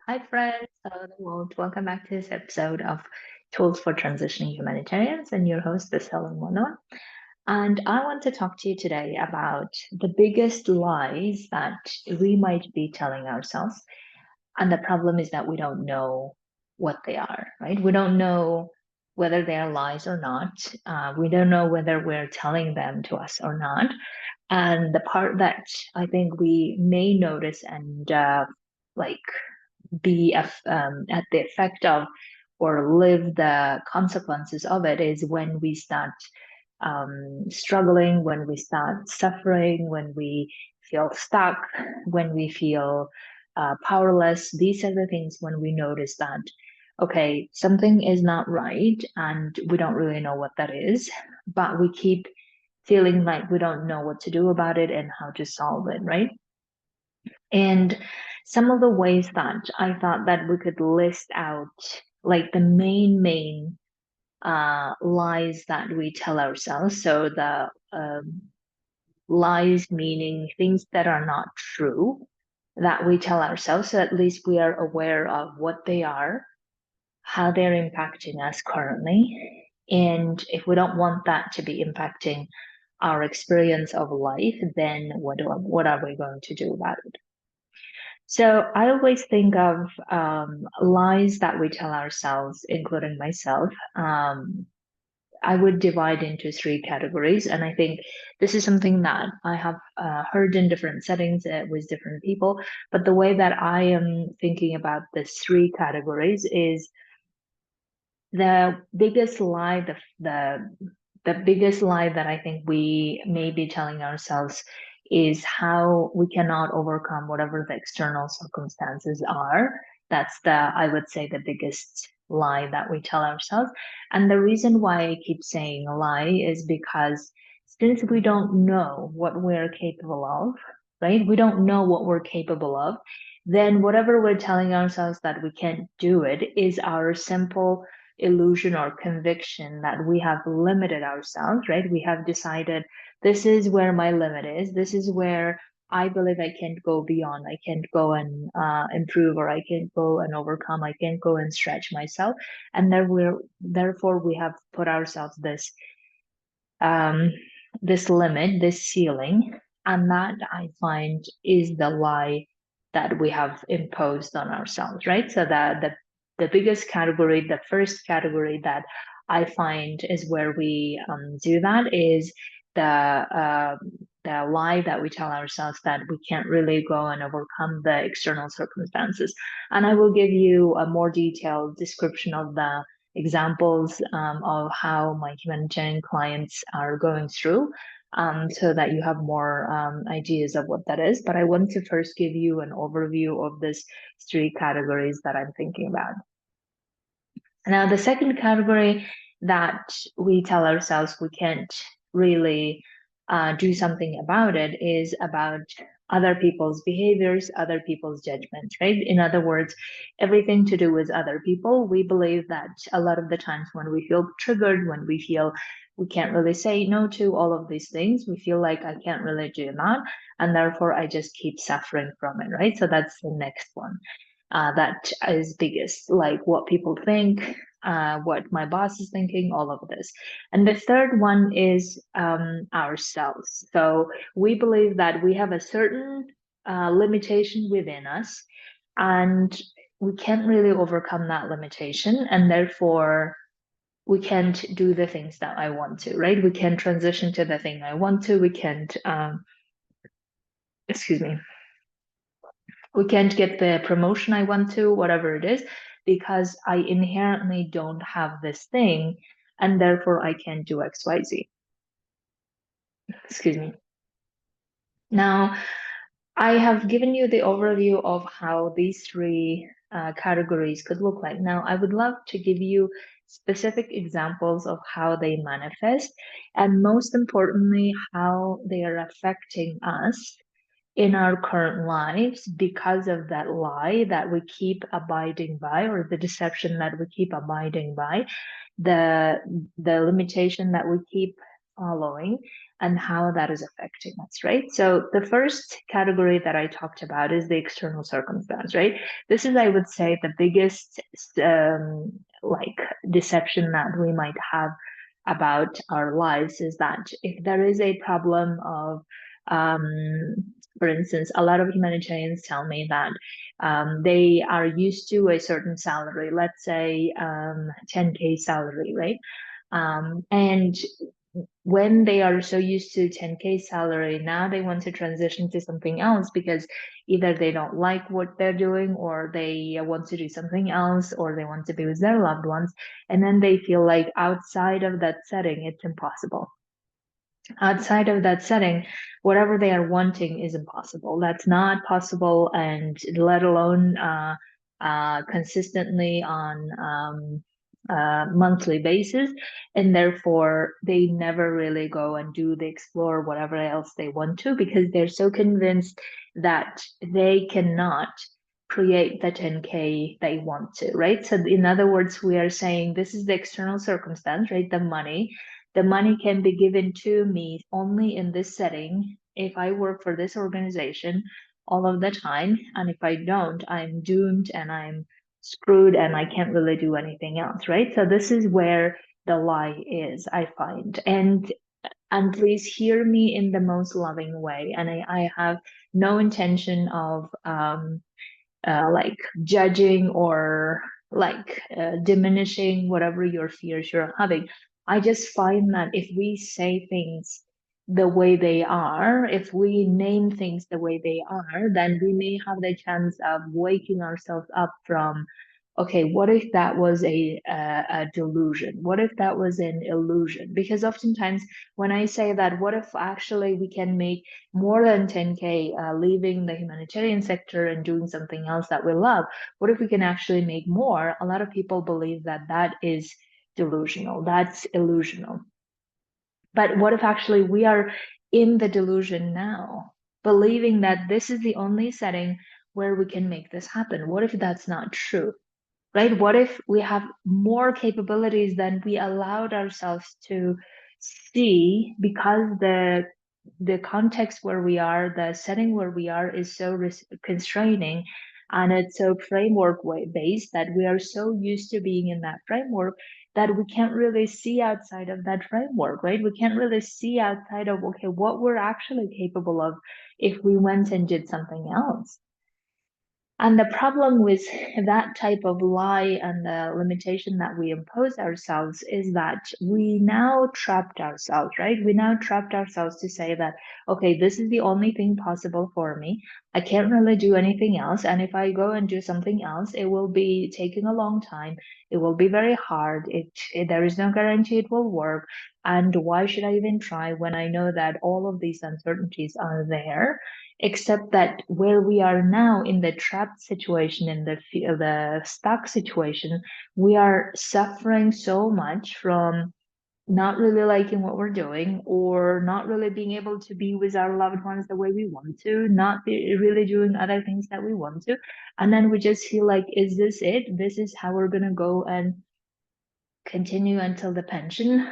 Hi, friends. Hello, the world. Welcome back to this episode of Tools for Transitioning Humanitarians. And your host is Helen Monoa. And I want to talk to you today about the biggest lies that we might be telling ourselves. And the problem is that we don't know what they are, right? We don't know whether they are lies or not. We don't know whether we're telling them to us or not. And the part that I think we may notice and like be at the effect of or live the consequences of it is when we start struggling, when we start suffering, when we feel stuck, when we feel powerless. These are the things when we notice that, okay, something is not right and we don't really know what that is, but we keep feeling like we don't know what to do about it and how to solve it, right? And some of the ways that I thought that we could list out, like the main lies that we tell ourselves. So the lies meaning things that are not true that we tell ourselves. So at least we are aware of what they are, how they're impacting us currently. And if we don't want that to be impacting our experience of life, then what are we going to do about it? So I always think of lies that we tell ourselves, including myself. I would divide into three categories, and I think this is something that I have heard in different settings with different people. But the way that I am thinking about the three categories is the biggest lie, the biggest lie that I think we may be telling ourselves is how we cannot overcome whatever the external circumstances are. That's I would say, the biggest lie that we tell ourselves. And the reason why I keep saying a lie is because since we don't know what we're capable of, right? We don't know what we're capable of, then whatever we're telling ourselves that we can't do it is our simple illusion or conviction that we have limited ourselves, right? We have decided this is where my limit is. This is where I believe I can't go beyond. I can't go and improve, or I can't go and overcome. I can't go and stretch myself. And therefore we have put ourselves um, this limit, this ceiling, and that I find is the lie that we have imposed on ourselves, right? So the biggest category, the first category that I find is where we do that is the lie that we tell ourselves that we can't really go and overcome the external circumstances. And I will give you a more detailed description of the examples of how my humanitarian clients are going through, so that you have more ideas of what that is. But I want to first give you an overview of these three categories that I'm thinking about. Now, the second category that we tell ourselves we can't really do something about it is about other people's behaviors, other people's judgments, right? In other words, everything to do with other people. We believe that a lot of the times when we feel triggered, when we feel we can't really say no to all of these things, we feel like I can't really do that. And therefore, I just keep suffering from it, right? So that's the next one. That is biggest, like what people think, what my boss is thinking, all of this. And the third one is ourselves. So we believe that we have a certain limitation within us, and we can't really overcome that limitation, and therefore we can't do the things that I want to, right? We can't transition to the thing I want to. We can't, excuse me, we can't get the promotion I want to, whatever it is, because I inherently don't have this thing, and therefore I can't do XYZ. Excuse me. Now, I have given you the overview of how these three categories could look like. Now, I would love to give you specific examples of how they manifest, and most importantly, how they are affecting us in our current lives because of that lie that we keep abiding by, or the deception that we keep abiding by, the limitation that we keep following, and how that is affecting us, right? So the first category that I talked about is the external circumstance, right? This is, I would say, the biggest like deception that we might have about our lives is that if there is a problem of for instance, a lot of humanitarians tell me that they are used to a certain salary, let's say 10K salary, right? And when they are so used to 10K salary, now they want to transition to something else because either they don't like what they're doing, or they want to do something else, or they want to be with their loved ones. And then they feel like outside of that setting, it's impossible. Outside of that setting, whatever they are wanting is impossible. That's not possible, and let alone consistently on monthly basis. And therefore, they never really go and do the explore whatever else they want to, because they're so convinced that they cannot create the 10K they want to, right? So in other words, we are saying this is the external circumstance, right? The money can be given to me only in this setting if I work for this organization all of the time. And if I don't, I'm doomed and I'm screwed and I can't really do anything else, right? So this is where the lie is, I find. And please hear me in the most loving way. And I have no intention of like judging or like diminishing whatever your fears you're having. I just find that if we say things the way they are, if we name things the way they are, then we may have the chance of waking ourselves up from, okay, what if that was a delusion? What if that was an illusion? Because oftentimes when I say that, what if actually we can make more than 10K leaving the humanitarian sector and doing something else that we love? What if we can actually make more? A lot of people believe that that is delusional, that's illusional. But what if actually we are in the delusion now, believing that this is the only setting where we can make this happen? What if that's not true? Right? What if we have more capabilities than we allowed ourselves to see, because the context where we are, the setting where we are is so constraining, and it's so framework way based that we are so used to being in that framework that we can't really see outside of that framework, right? We can't really see outside of, okay, what we're actually capable of if we went and did something else. And the problem with that type of lie and the limitation that we impose ourselves is that we now trapped ourselves, right? We now trapped ourselves to say that, okay, this is the only thing possible for me. I can't really do anything else. And if I go and do something else, it will be taking a long time. It will be very hard. There is no guarantee it will work. And why should I even try when I know that all of these uncertainties are there? Except that where we are now in the trapped situation, in the stuck situation, we are suffering so much from not really liking what we're doing, or not really being able to be with our loved ones the way we want to, not be really doing other things that we want to. And then we just feel like, is this it? This is how we're going to go and continue until the pension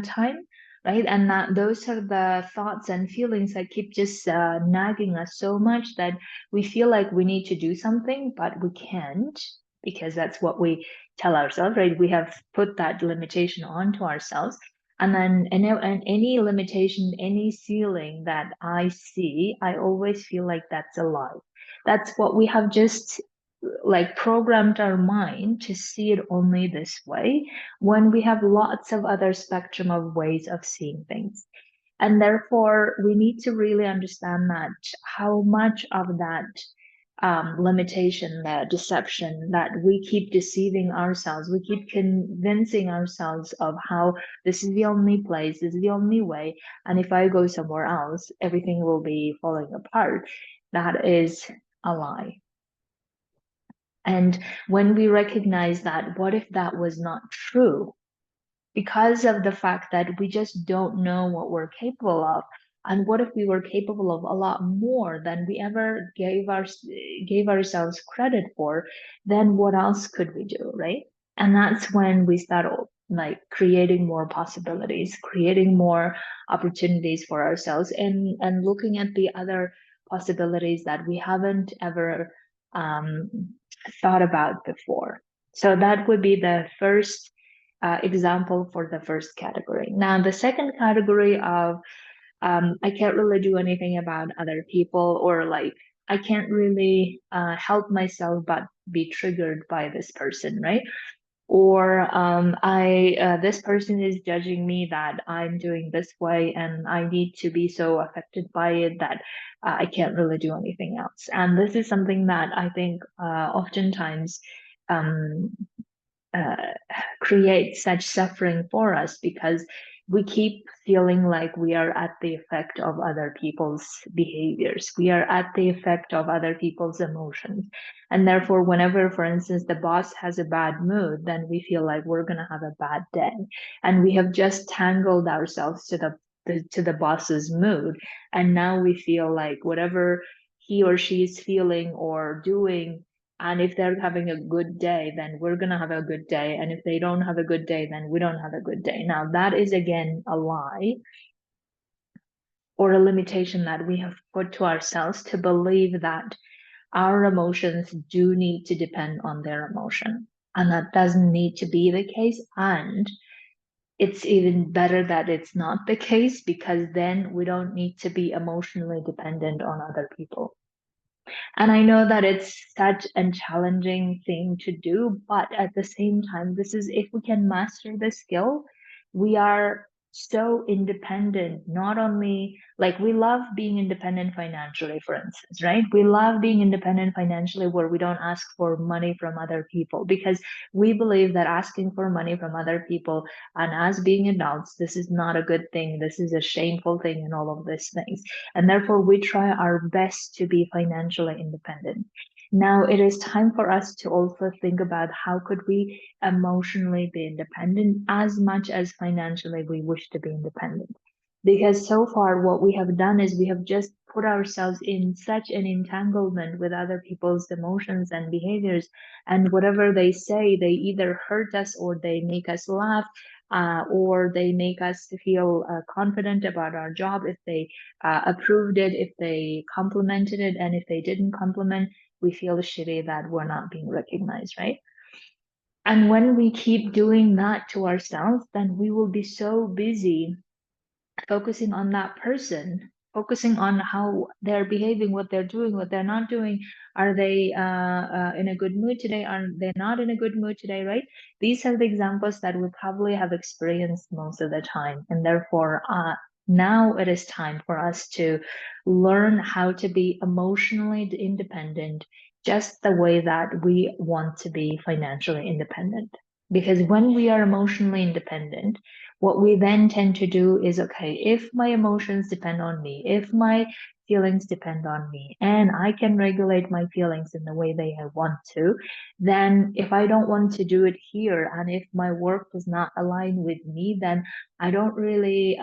time, right? And that those are the thoughts and feelings that keep just nagging us so much that we feel like we need to do something, but we can't, because that's what we tell ourselves, right? We have put that limitation onto ourselves. And then and any limitation, any ceiling that I see, I always feel like that's a lie. That's what we have just like programmed our mind to see it only this way, when we have lots of other spectrum of ways of seeing things. And therefore, we need to really understand that how much of that limitation, that deception, that we keep deceiving ourselves, we keep convincing ourselves of how this is the only place, this is the only way, and if I go somewhere else, everything will be falling apart. That is a lie. And when we recognize that, what if that was not true? Because of the fact that we just don't know what we're capable of. And what if we were capable of a lot more than we ever gave ourselves credit for? Then what else could we do, right? And that's when we start like creating more possibilities, creating more opportunities for ourselves, and looking at the other possibilities that we haven't ever um, thought about before. So that would be the first example for the first category. Now, the second category of I can't really do anything about other people, or like I can't really help myself but be triggered by this person, right? Or I this person is judging me that I'm doing this way, and I need to be so affected by it that I can't really do anything else. And this is something that I think oftentimes um, uh, create such suffering for us, because we keep feeling like we are at the effect of other people's behaviors. We are at the effect of other people's emotions. And therefore, whenever, for instance, the boss has a bad mood, then we feel like we're going to have a bad day. And we have just tangled ourselves to the boss's mood. And now we feel like whatever he or she is feeling or doing, and if they're having a good day, then we're going to have a good day. And if they don't have a good day, then we don't have a good day. Now, that is again a lie or a limitation that we have put to ourselves to believe that our emotions do need to depend on their emotion. And that doesn't need to be the case. And it's even better that it's not the case, because then we don't need to be emotionally dependent on other people. And I know that it's such a challenging thing to do, but at the same time, this is, if we can master the skill, we are so independent. Not only, like, we love being independent financially, for instance, right? We love being independent financially where we don't ask for money from other people, because we believe that asking for money from other people, and as being adults, this is not a good thing. This is a shameful thing, and all of these things. And therefore, we try our best to be financially independent. Now it is time for us to also think about how could we emotionally be independent as much as financially we wish to be independent. Because so far what we have done is we have just put ourselves in such an entanglement with other people's emotions and behaviors, and whatever they say, they either hurt us or they make us laugh, or they make us feel confident about our job if they approved it, if they complimented it, and if they didn't compliment, we feel shitty that we're not being recognized, right? And when we keep doing that to ourselves, then we will be so busy focusing on that person, focusing on how they're behaving, what they're doing, what they're not doing. Are they in a good mood today? Are they not in a good mood today, right? These are the examples that we probably have experienced most of the time. And therefore, now it is time for us to learn how to be emotionally independent, just the way that we want to be financially independent. Because when we are emotionally independent, what we then tend to do is, okay, if my emotions depend on me, if my feelings depend on me, and I can regulate my feelings in the way that I want to, then if I don't want to do it here, and if my work does not align with me, then I don't really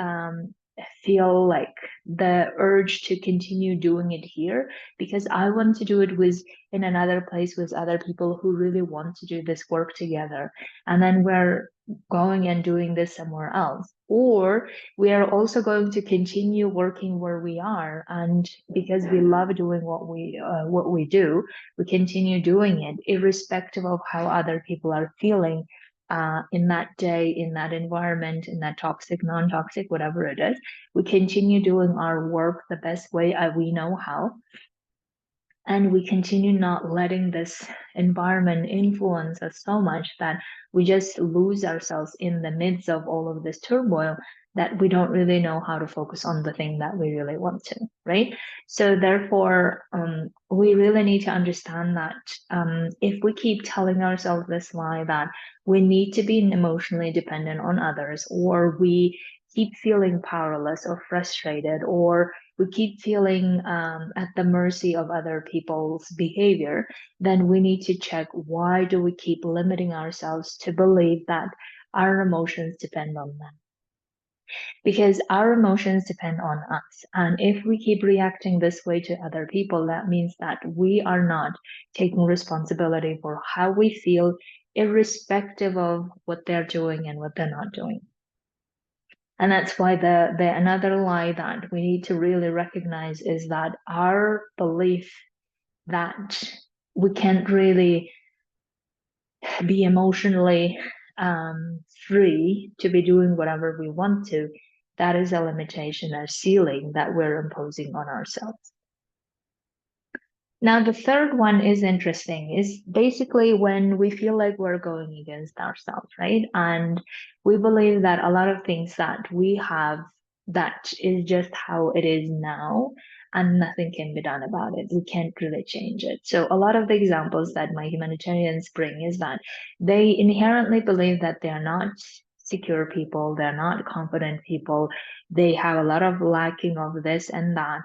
feel like the urge to continue doing it here, because I want to do it with in another place with other people who really want to do this work together. And then we're going and doing this somewhere else. Or we are also going to continue working where we are, and because we love doing what we do, we continue doing it irrespective of how other people are feeling in that day, in that environment, in that toxic, non-toxic, whatever it is. We continue doing our work the best way we know how, and we continue not letting this environment influence us so much that we just lose ourselves in the midst of all of this turmoil, that we don't really know how to focus on the thing that we really want to, right? So therefore, we really need to understand that if we keep telling ourselves this lie that we need to be emotionally dependent on others, or we keep feeling powerless or frustrated, or we keep feeling at the mercy of other people's behavior, then we need to check, why do we keep limiting ourselves to believe that our emotions depend on them? Because our emotions depend on us. And if we keep reacting this way to other people, that means that we are not taking responsibility for how we feel irrespective of what they're doing and what they're not doing. And that's why the another lie that we need to really recognize is that our belief that we can't really be emotionally free to be doing whatever we want to, that is a limitation, a ceiling that we're imposing on ourselves. Now, the third one is interesting, is basically when we feel like we're going against ourselves, right? And we believe that a lot of things that we have, that is just how it is now, and nothing can be done about it. We can't really change it. So a lot of the examples that my humanitarians bring is that they inherently believe that they're not secure people, they're not confident people, they have a lot of lacking of this and that,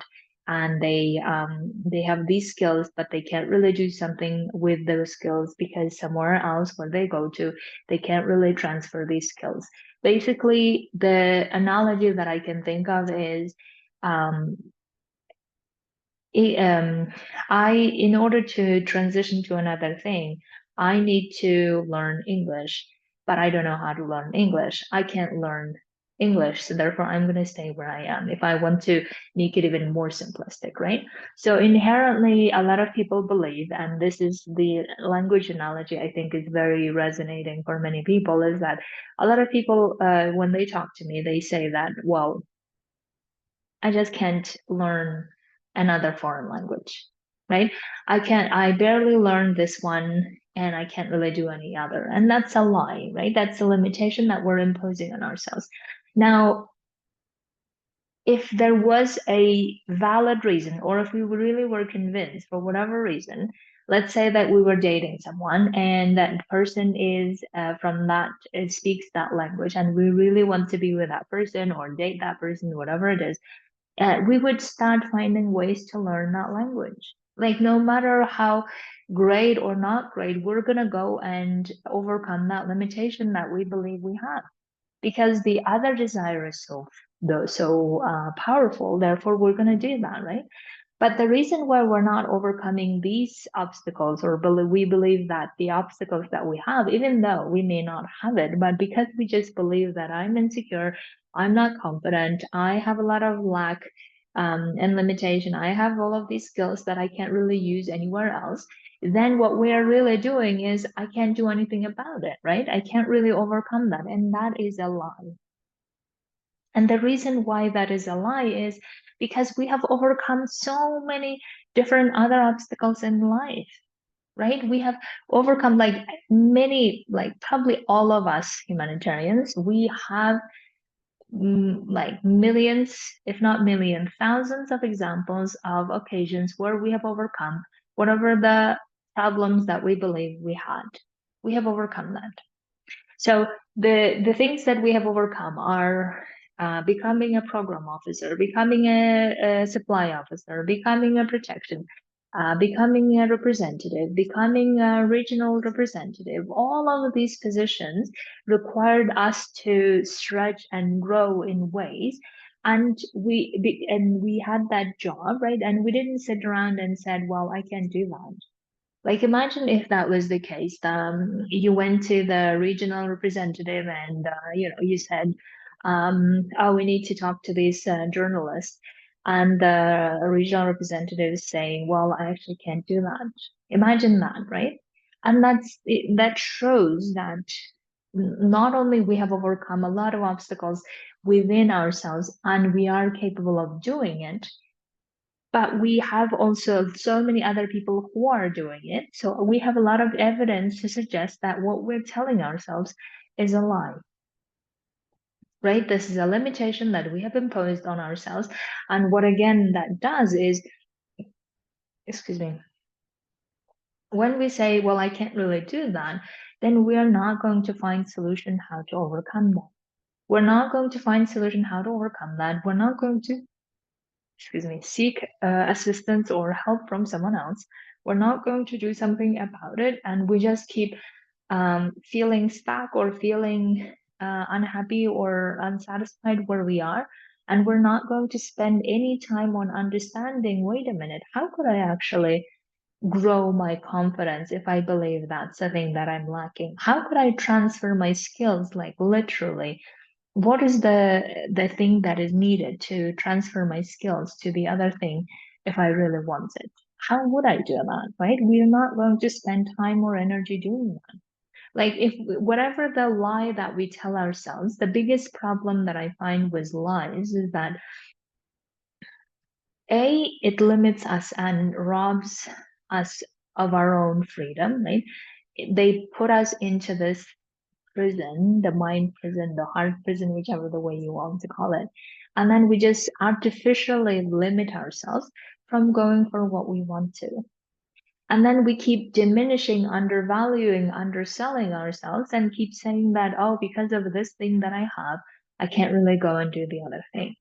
and they have these skills, but they can't really do something with those skills because somewhere else where they go to, they can't really transfer these skills. Basically, the analogy that I can think of is um, in order to transition to another thing, I need to learn English, but I don't know how to learn English. I can't learn English, so therefore I'm going to stay where I am if I want to make it even more simplistic, right? So inherently, a lot of people believe, and this is the language analogy I think is very resonating for many people, is that a lot of people, when they talk to me, they say that, well, I just can't learn another foreign language, right? I barely learned this one and I can't really do any other. And that's a lie, right? That's a limitation that we're imposing on ourselves. Now, if there was a valid reason, or if we really were convinced for whatever reason, let's say that we were dating someone and that person is from that, it speaks that language, and we really want to be with that person or date that person, whatever it is, we would start finding ways to learn that language. Like, no matter how great or not great, we're going to go and overcome that limitation that we believe we have, because the other desire is so powerful. Therefore, we're going to do that, right? But the reason why we're not overcoming these obstacles, or we believe that the obstacles that we have, even though we may not have it, but because we just believe that I'm insecure, I'm not confident, I have a lot of lack and limitation, I have all of these skills that I can't really use anywhere else, then what we are really doing is I can't do anything about it, right? I can't really overcome that. And that is a lie. And the reason why that is a lie is because we have overcome so many different other obstacles in life, right? We have overcome like many, like probably all of us humanitarians, we have like millions, if not million, thousands of examples of occasions where we have overcome whatever the problems that we believe we had. We have overcome that. So the things that we have overcome are becoming a program officer, becoming a supply officer, becoming a protection, becoming a representative, becoming a regional representative. All of these positions required us to stretch and grow in ways. And we had that job, right? And we didn't sit around and said, well, I can't do that. Like, imagine if that was the case. You went to the regional representative and, you said, oh, we need to talk to this journalist. And the regional representative is saying, well, I actually can't do that. Imagine that, right? And that shows that not only we have overcome a lot of obstacles within ourselves and we are capable of doing it, but we have also so many other people who are doing it. So we have a lot of evidence to suggest that what we're telling ourselves is a lie, right? This is a limitation that we have imposed on ourselves. And what again that does is, excuse me, when we say, well, I can't really do that, then we are not going to find solution how to overcome that. We're not going to find solution how to overcome that. We're not going to, excuse me, seek assistance or help from someone else. We're not going to do something about it, and we just keep feeling stuck or feeling unhappy or unsatisfied where we are. And we're not going to spend any time on understanding, wait a minute, how could I actually grow my confidence if I believe that's the thing that I'm lacking? How could I transfer my skills, like literally? What is the thing that is needed to transfer my skills to the other thing if I really want it? How would I do that, right? We're not going to spend time or energy doing that. Like if whatever the lie that we tell ourselves, the biggest problem that I find with lies is that it limits us and robs us of our own freedom, right? They put us into this prison, the mind prison, the heart prison, whichever the way you want to call it. And then we just artificially limit ourselves from going for what we want to. And then we keep diminishing, undervaluing, underselling ourselves and keep saying that, oh, because of this thing that I have, I can't really go and do the other thing.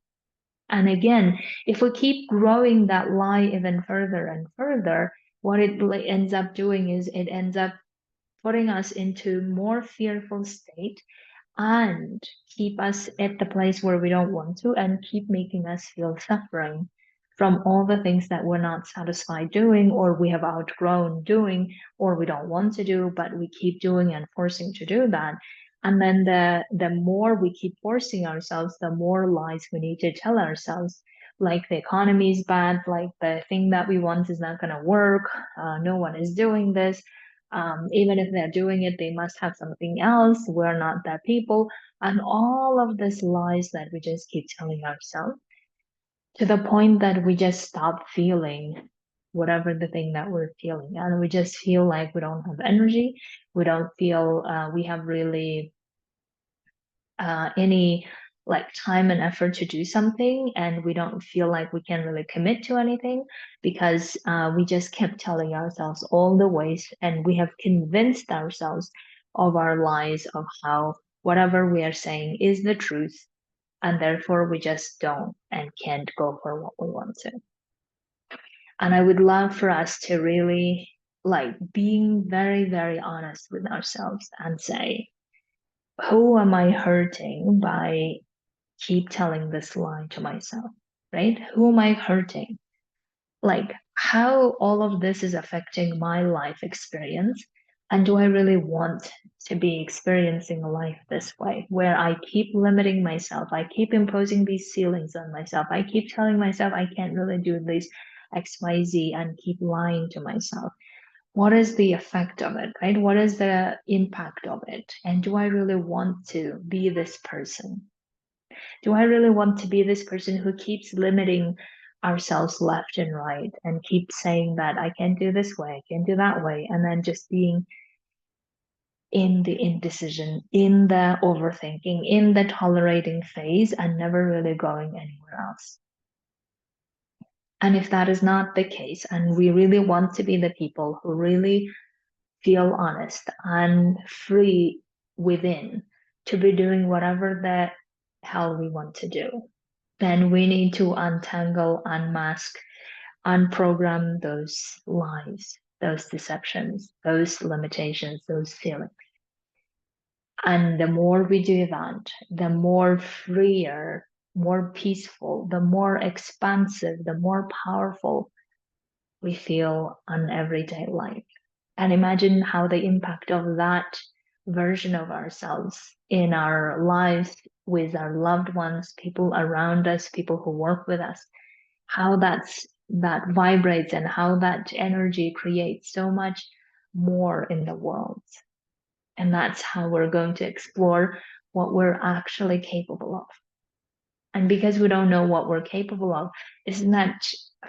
And again, if we keep growing that lie even further and further, what it ends up doing is it ends up putting us into more fearful state and keep us at the place where we don't want to and keep making us feel suffering from all the things that we're not satisfied doing or we have outgrown doing or we don't want to do, but we keep doing and forcing to do that. And then the more we keep forcing ourselves, the more lies we need to tell ourselves. Like the economy is bad, like the thing that we want is not going to work, no one is doing this. Even if they're doing it, they must have something else. We're not that people. And all of these lies that we just keep telling ourselves to the point that we just stop feeling whatever the thing that we're feeling. And we just feel like we don't have energy. We don't feel we have really any like time and effort to do something, and we don't feel like we can really commit to anything because we just kept telling ourselves all the ways, and we have convinced ourselves of our lies of how whatever we are saying is the truth, and therefore we just don't and can't go for what we want to. And I would love for us to really like being very, very honest with ourselves and say, who am I hurting by keep telling this lie to myself, right? Who am I hurting? Like how all of this is affecting my life experience. And do I really want to be experiencing a life this way where I keep limiting myself? I keep imposing these ceilings on myself. I keep telling myself I can't really do this XYZ and keep lying to myself. What is the effect of it, right? What is the impact of it? And do I really want to be this person? Do I really want to be this person who keeps limiting ourselves left and right and keeps saying that I can't do this way, I can't do that way, and then just being in the indecision, in the overthinking, in the tolerating phase and never really going anywhere else? And if that is not the case, and we really want to be the people who really feel honest and free within to be doing whatever the hell we want to do, then we need to untangle, unmask, unprogram those lies, those deceptions, those limitations, those feelings. And the more we do that, the more freer, more peaceful, the more expansive, the more powerful we feel on everyday life. And imagine how the impact of that version of ourselves in our lives with our loved ones, people around us, people who work with us, how that vibrates and how that energy creates so much more in the world. And that's how we're going to explore what we're actually capable of. And because we don't know what we're capable of, isn't that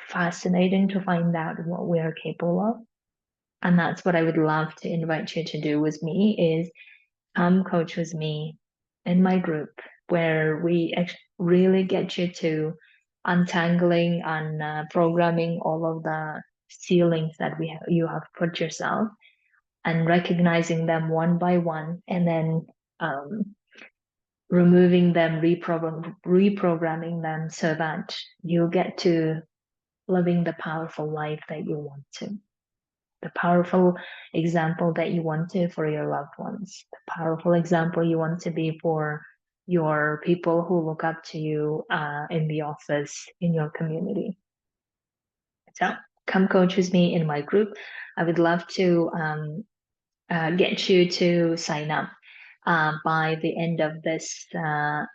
fascinating to find out what we are capable of? And that's what I would love to invite you to do with me is come coach with me in my group where we really get you to untangling and programming all of the ceilings that you have put yourself and recognizing them one by one and then removing them, reprogramming them so that you get to living the powerful life that you want to. The powerful example that you want to for your loved ones, the powerful example you want to be for your people who look up to you in the office, in your community. So come coach with me in my group. I would love to get you to sign up by the end of this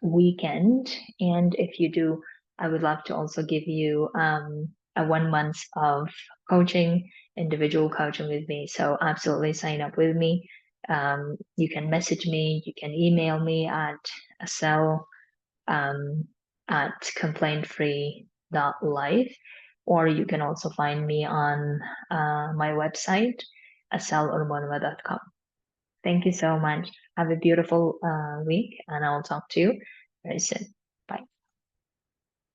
weekend. And if you do, I would love to also give you a 1 month of coaching, individual coaching with me. So absolutely sign up with me. You can message me, you can email me at Asel at complaintfree.life, or you can also find me on my website, aselurbanova.com. Thank you so much. Have a beautiful week, and I'll talk to you very soon. Bye.